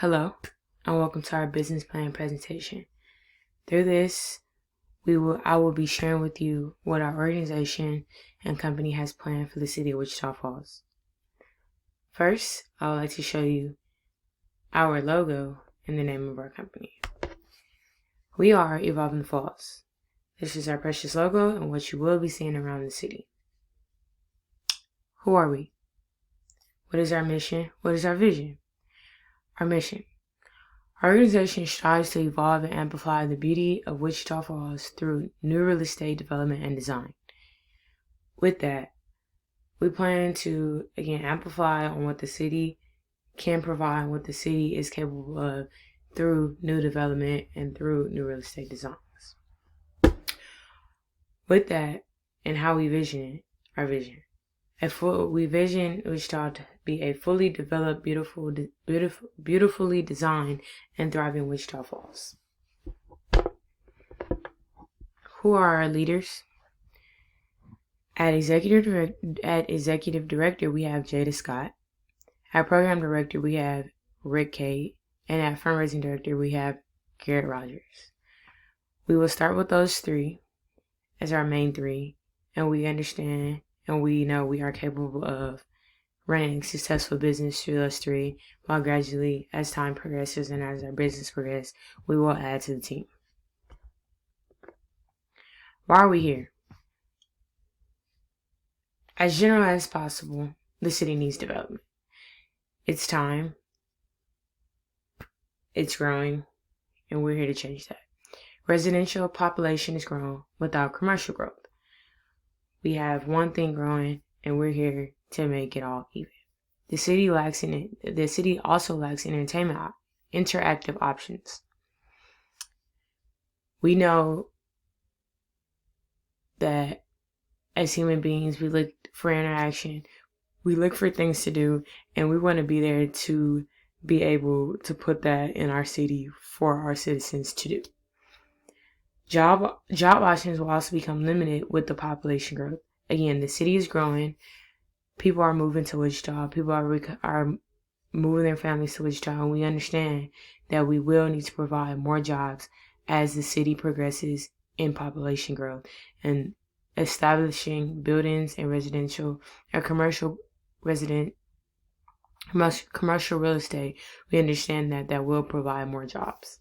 Hello, and welcome to our business plan presentation. Through this, I will be sharing with you what our organization and company has planned for the city of Wichita Falls. First, I would like to show you our logo and the name of our company. We are Evolving Falls. This is our precious logo and what you will be seeing around the city. Who are we? What is our mission? What is our vision? Our mission. Our organization strives to evolve and amplify the beauty of Wichita Falls through new real estate development and design. With that, we plan to, again, amplify on what the city can provide, what the city is capable of through new development and through new real estate designs. With that, and how we vision it, our vision. We vision Wichita to be a fully developed, beautifully designed, and thriving Wichita Falls. Who are our leaders? At executive director, we have Jada Scott. At program director, we have Rick Cade. And at fundraising director, we have Garrett Rogers. We will start with those three as our main three, and we understand and we know we are capable of running a successful business through those three, while gradually, as time progresses and as our business progresses, we will add to the team. Why are we here? As general as possible, the city needs development. It's time. It's growing, and we're here to change that. Residential population is growing without commercial growth. We have one thing growing, and we're here to make it all even. The city also lacks interactive options. We know that as human beings, we look for interaction, we look for things to do, and we want to be there to be able to put that in our city for our citizens to do. Job options will also become limited with the population growth. Again, the city is growing. People are moving to Wichita. People are moving their families to Wichita, and we understand that we will need to provide more jobs as the city progresses in population growth and establishing buildings and residential or commercial real estate. We understand that will provide more jobs.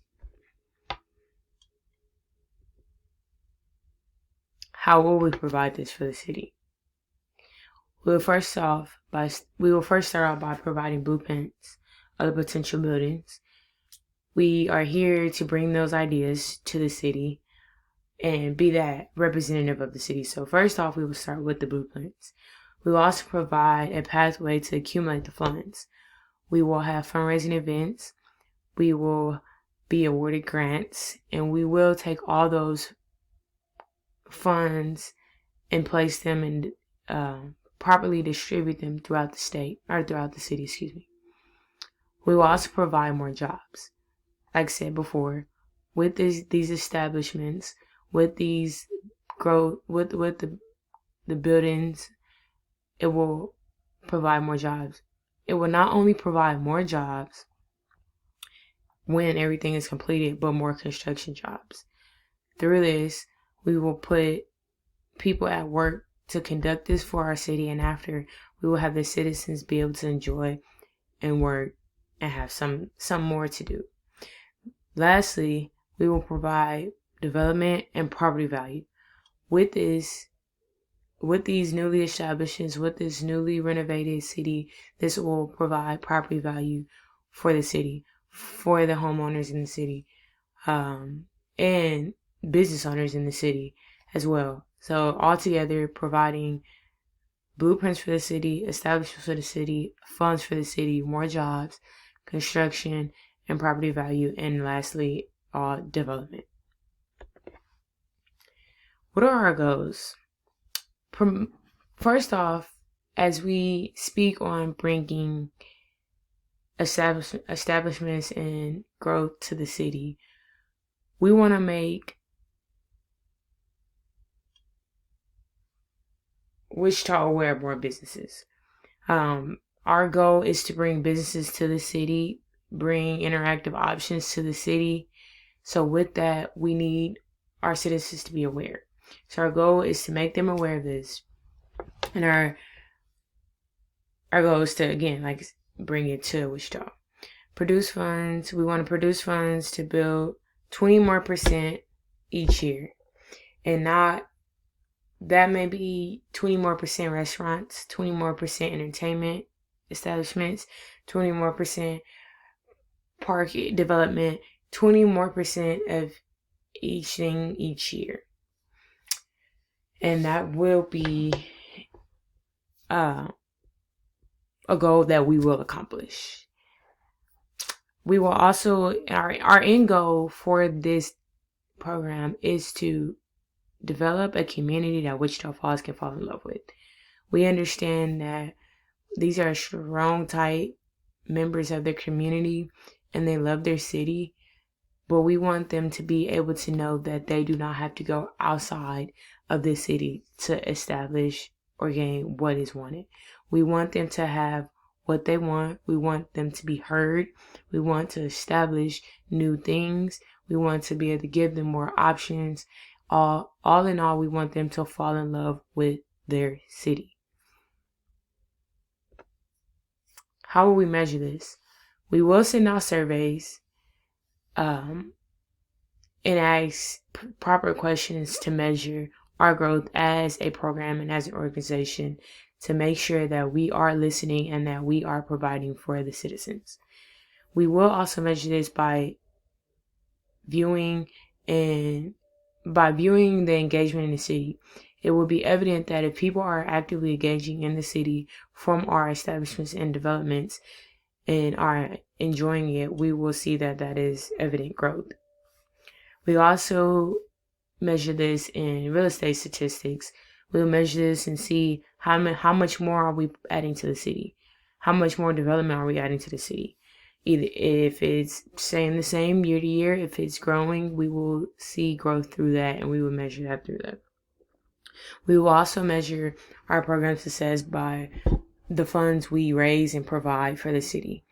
How will we provide this for the city? We will first start out by providing blueprints of the potential buildings. We are here to bring those ideas to the city and be that representative of the city. So first off, we will start with the blueprints. We will also provide a pathway to accumulate the funds. We will have fundraising events. We will be awarded grants, and we will take all those funds and place them and properly distribute them throughout the city. We will also provide more jobs. Like I said before, with these establishments, with these growth, with the buildings, it will provide more jobs. It will not only provide more jobs when everything is completed, but more construction jobs. Through this, we will put people at work to conduct this for our city, and after, we will have the citizens be able to enjoy and work and have some more to do. Lastly, we will provide development and property value. With these newly establishments, with this newly renovated city, this will provide property value for the city, for the homeowners in the city, and business owners in the city as well. So altogether, providing blueprints for the city, establishments for the city, funds for the city, more jobs, construction, and property value, and lastly, development. What are our goals? First off, as we speak on bringing establishments and growth to the city, we want to make Wichita aware of more businesses. Our goal is to bring businesses to the city, bring interactive options to the city. So with that, we need our citizens to be aware. So our goal is to make them aware of this. And our goal is to, again, like, bring it to Wichita. Produce funds. We want to produce funds to build 20% more each year. And not, that may be 20% more restaurants, 20% more entertainment establishments, 20% more park development, 20% more of each thing each year. And that will be a goal that we will accomplish. We will also, our end goal for this program is to develop a community that Wichita Falls can fall in love with. We understand that these are strong, tight members of their community and they love their city, but we want them to be able to know that they do not have to go outside of the city to establish or gain what is wanted. We want them to have what they want. We want them to be heard. We want to establish new things. We want to be able to give them more options. All in all, we want them to fall in love with their city. How will we measure this? We will send out surveys and ask proper questions to measure our growth as a program and as an organization, to make sure that we are listening and that we are providing for the citizens. We will also measure this by viewing the engagement in the city. It will be evident that if people are actively engaging in the city from our establishments and developments and are enjoying it, we will see that that is evident growth. We also measure this in real estate statistics. We'll measure this and see how much more are we adding to the city? How much more development are we adding to the city? Either if it's staying the same year to year, if it's growing, we will see growth through that, and we will measure that through that. We will also measure our program success by the funds we raise and provide for the city.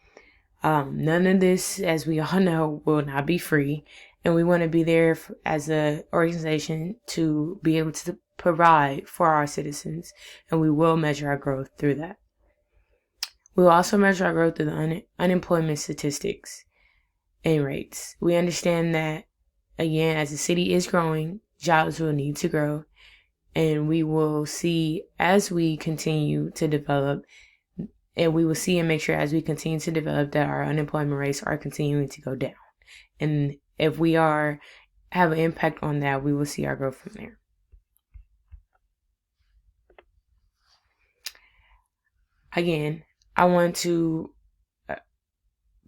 None of this, as we all know, will not be free, and we want to be there as an organization to be able to provide for our citizens, and we will measure our growth through that. We will also measure our growth through the unemployment statistics and rates. We understand that, again, as the city is growing, jobs will need to grow, and we will see as we continue to develop, and we will see and make sure as we continue to develop that our unemployment rates are continuing to go down. And if we have an impact on that, we will see our growth from there. Again, I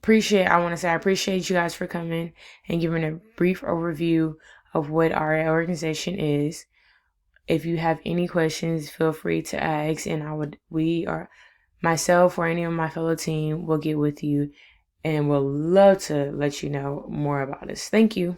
appreciate you guys for coming and giving a brief overview of what our organization is. If you have any questions, feel free to ask, and myself or any of my fellow team will get with you and will love to let you know more about us. Thank you.